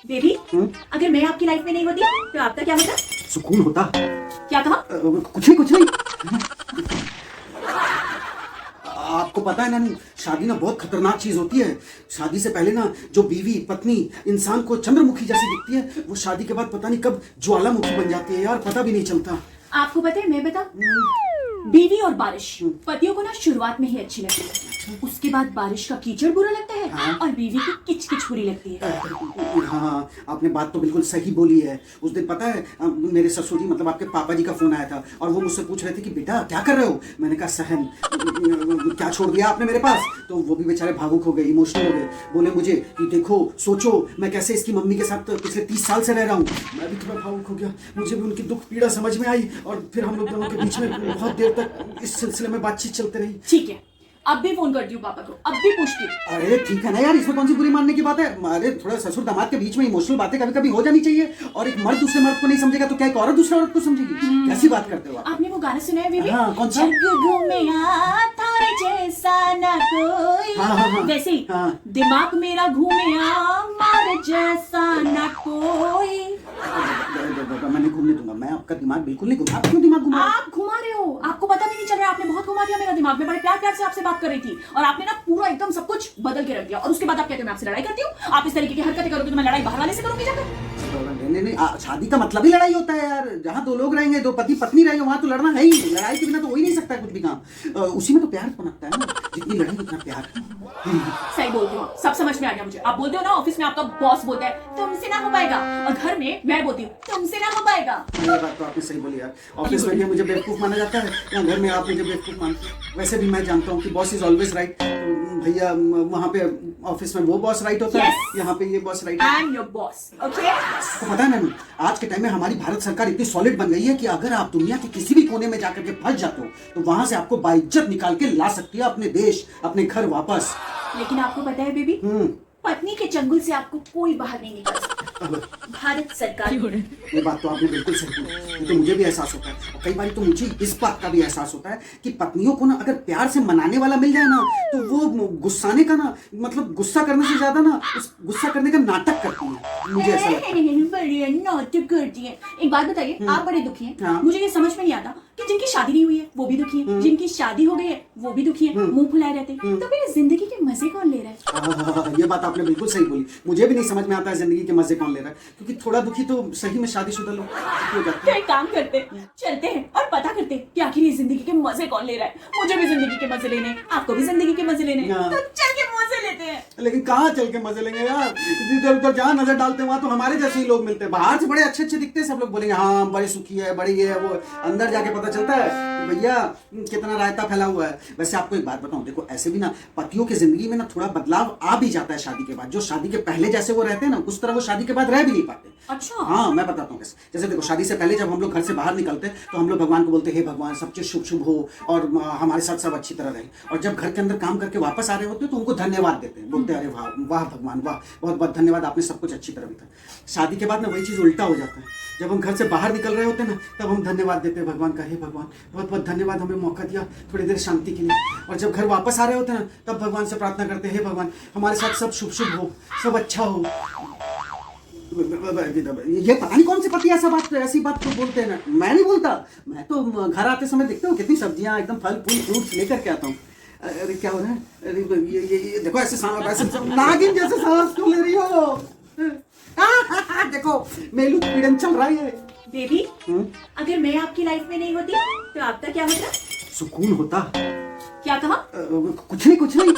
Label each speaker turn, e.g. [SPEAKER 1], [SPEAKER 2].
[SPEAKER 1] Baby, अगर मैं आपकी लाइफ में नहीं होती तो आपका क्या होता?
[SPEAKER 2] सुकून होता।
[SPEAKER 1] क्या कहा?
[SPEAKER 2] कुछ नहीं कुछ नहीं। आपको पता है ना, शादी ना बहुत खतरनाक चीज होती है। शादी से पहले ना जो बीवी पत्नी इंसान को चंद्रमुखी जैसी दिखती है, वो शादी के बाद पता नहीं कब ज्वालामुखी बन जाती है यार, पता भी नहीं चलता।
[SPEAKER 1] आपको पता है, मैं बताऊं, बीवी और बारिश पतियों को ना शुरुआत में ही अच्छी लगती है, उसके बाद बारिश का कीचड़ बुरा लगता है।
[SPEAKER 2] हाँ?
[SPEAKER 1] और बीवी की किच किच बुरी लगती है।
[SPEAKER 2] हाँ, आपने बात तो बिल्कुल सही बोली है। उस दिन पता है मेरे ससुर जी मतलब आपके पापा जी का फोन आया था और वो मुझसे पूछ रहे थे कि बेटा क्या कर रहे हो। मैंने कहा सहन, क्या छोड़ दिया आपने मेरे पास। तो वो भी बेचारे भावुक हो गए, इमोशनल हो गए। बोले मुझे कि देखो सोचो मैं कैसे इसकी मम्मी के साथ पिछले 30 साल से रह रहा हूँ। मैं भी थोड़ा भावुक हो गया, मुझे भी उनकी दुख पीड़ा समझ में आई और फिर हम लोग दोनों के बीच में बहुत देर तक इस सिलसिले में बातचीत चलते रही।
[SPEAKER 1] ठीक है, अब भी फोन करती हूँ पापा को, अब भी पूछती हूँ।
[SPEAKER 2] अरे ठीक है ना यार, इसमें कौन सी बुरी मानने की बात है। अरे थोड़ा ससुर दामाद के बीच में इमोशनल बातें कभी कभी हो जानी चाहिए। और एक मर्द दूसरे मर्द को नहीं समझेगा तो क्या एक औरत दूसरे औरत को समझेगी? कैसी बात करते हो आप?
[SPEAKER 1] आपने वो गाना सुना है बेबी?
[SPEAKER 2] हाँ, कौन सा?
[SPEAKER 1] जग घूमे थारे जैसा ना कोई।
[SPEAKER 2] हाँ।
[SPEAKER 1] वैसे ही
[SPEAKER 2] हाँ।
[SPEAKER 1] दिमाग मेरा घूमे मारे जैसा ना कोई।
[SPEAKER 2] मैं नहीं घूमने दूंगा, मैं आपका दिमाग बिल्कुल नहीं घूमा। आप क्यों दिमाग घुमा?
[SPEAKER 1] आप घुमा रहे हो, आपको पता भी नहीं चल रहा है। आपने बहुत घुमा दिया मेरा दिमाग। में बड़े प्यार प्यार से आपसे बात कर रही थी और आपने ना पूरा एकदम सब कुछ बदल के रख दिया। और उसके बाद आप कहते हो मैं आपसे लड़ाई करती हूँ। आप इस तरीके की हरकतें करोगे तो मैं लड़ाई बाहर वाले से करूंगी जाकर।
[SPEAKER 2] नहीं, शादी का मतलब ही लड़ाई होता है यार। जहाँ दो लोग रहेंगे, दो पति पत्नी रहेंगे, वहां तो लड़ना है ही। लड़ाई के बिना तो हो ही नहीं सकता कुछ भी काम। उसी में तो प्यार पनपता है ना, जितनी लड़ाई उतना प्यार।
[SPEAKER 1] सही बोलती हो, सब समझ में आ गया मुझे। आप बोलते हो ना ऑफिस में आपका बॉस बोलता है तुमसे ना हो पाएगा, और घर में मैं बोलती हूँ तुमसे ना हो पाएगा।
[SPEAKER 2] ये बात तो आपने सही बोली यार। ऑफिस में भी मुझे बेवकूफ माना जाता है या घर में आप मुझे बेवकूफ मानते हैं। वैसे भी मैं जानता हूँ कि बॉस इज ऑलवेज राइट। भैया वहाँ पे ऑफिस में वो बॉस राइट होता है, यहाँ पे ये बॉस राइट है।
[SPEAKER 1] I am your boss, okay?
[SPEAKER 2] तो पता है ना, आज के टाइम में हमारी भारत सरकार इतनी सॉलिड बन गई है कि अगर आप दुनिया के किसी भी कोने में जाकर के फंस जाते हो तो वहां से आपको बाइज्जत निकाल के ला सकती है अपने देश, अपने घर वापस।
[SPEAKER 1] लेकिन आपको पता है बेबी, पत्नी के चंगुल से आपको कोई बाहर नहीं निकाल सकता। भारत सरकार।
[SPEAKER 2] ये बात तो आपने बिल्कुल सही बोली। ये तो मुझे भी एहसास होता है और कई बार तो मुझे इस बात का भी एहसास होता है कि पत्नियों को ना अगर प्यार से मनाने वाला मिल जाए ना तो वो गुस्साने का ना मतलब गुस्सा करने से ज्यादा ना उस गुस्सा करने का नाटक करती है। मुझे ऐसा लगता है।
[SPEAKER 1] बढ़िया नाटक करती है। एक बात बताइए, आप बड़े दुखी हैं।
[SPEAKER 2] हाँ।
[SPEAKER 1] मुझे ये समझ में नहीं आता कि जिनकी शादी नहीं हुई है वो भी दुखी है, जिनकी शादी हो गई है वो भी दुखी है, मुंह फुलाए रहते हैं। तो फिर जिंदगी के मजे कौन ले रहा है?
[SPEAKER 2] ये बात आपने बिल्कुल सही बोली। मुझे भी नहीं समझ में आता है जिंदगी के मजे कौन ले रहा है, क्योंकि थोड़ा दुखी तो सही में शादीशुदा लोग हो जाते
[SPEAKER 1] तो एक काम करते हैं, चलते हैं और पता करते हैं कि आखिर ये जिंदगी के मजे कौन ले रहा है। मुझे भी जिंदगी के मजे लेने हैं, आपको भी जिंदगी के मजे लेने हैं,
[SPEAKER 2] हाँ।
[SPEAKER 1] तो चल के मजे लेते हैं।
[SPEAKER 2] हैं। लेकिन कहाँ चल के मजे लेंगे यार? इधर उधर जहाँ नजर डालते हैं वहाँ तो हमारे जैसे ही लोग मिलते हैं। बाहर से बड़े अच्छे अच्छे दिखते हैं, सब लोग बोलेंगे हाँ बड़े सुखी है, बड़ी है। वो अंदर जाके पता चलता है कि भैया कितना रायता फैला हुआ है। वैसे आपको एक बात बताऊं, देखो ऐसे भी ना पतियों की जिंदगी में ना थोड़ा बदलाव आ भी जाता है शादी के बाद। जो शादी के पहले जैसे वो रहते हैं ना, उस तरह वो शादी के बाद रह भी नहीं पाते।
[SPEAKER 1] अच्छा।
[SPEAKER 2] हाँ, मैं बताता हूँ कैसे। जैसे देखो, शादी से पहले जब हम लोग घर से बाहर निकलते हैं तो हम लोग भगवान को बोलते हैं हे भगवान सब चीज शुभ शुभ हो और हमारे साथ सब अच्छी तरह रहे। और जब घर के अंदर काम करके वापस आ रहे होते हैं तो उनको धन्यवाद देते हैं, बोलते हैं अरे वाह वाह भगवान वाह, बहुत बहुत धन्यवाद, आपने सब कुछ अच्छी तरह बिता। शादी के बाद ना वही चीज उल्टा हो जाता है। जब हम घर से बाहर निकल रहे होते हैं ना तब हम धन्यवाद देते हैं भगवान का, हे भगवान बहुत बहुत धन्यवाद, हमें मौका दिया थोड़ी देर शांति के लिए। और जब घर वापस आ रहे होते हैं ना तब भगवान से प्रार्थना करते हैं हे भगवान हमारे साथ सब शुभ शुभ हो, सब अच्छा हो। ये पता नहीं कौन से पति ऐसी बात तो बोलते हैं ना। मैं नहीं बोलता, मैं तो घर आते समय देखते हो कितनी सब्जियां एकदम फल फूल फ्रूट्स लेकर के आता हूँ। अरे क्या हो रहा है? अरे ये देखो ऐसे नागिन जैसे सांस क्यों ले रही हो? देखो मेलू पीड़न चल रहा है।
[SPEAKER 1] बेबी, अगर मैं आपकी लाइफ में नहीं होती तो आपका क्या होता?
[SPEAKER 2] सुकून होता।
[SPEAKER 1] क्या कहा?
[SPEAKER 2] कुछ नहीं कुछ नहीं।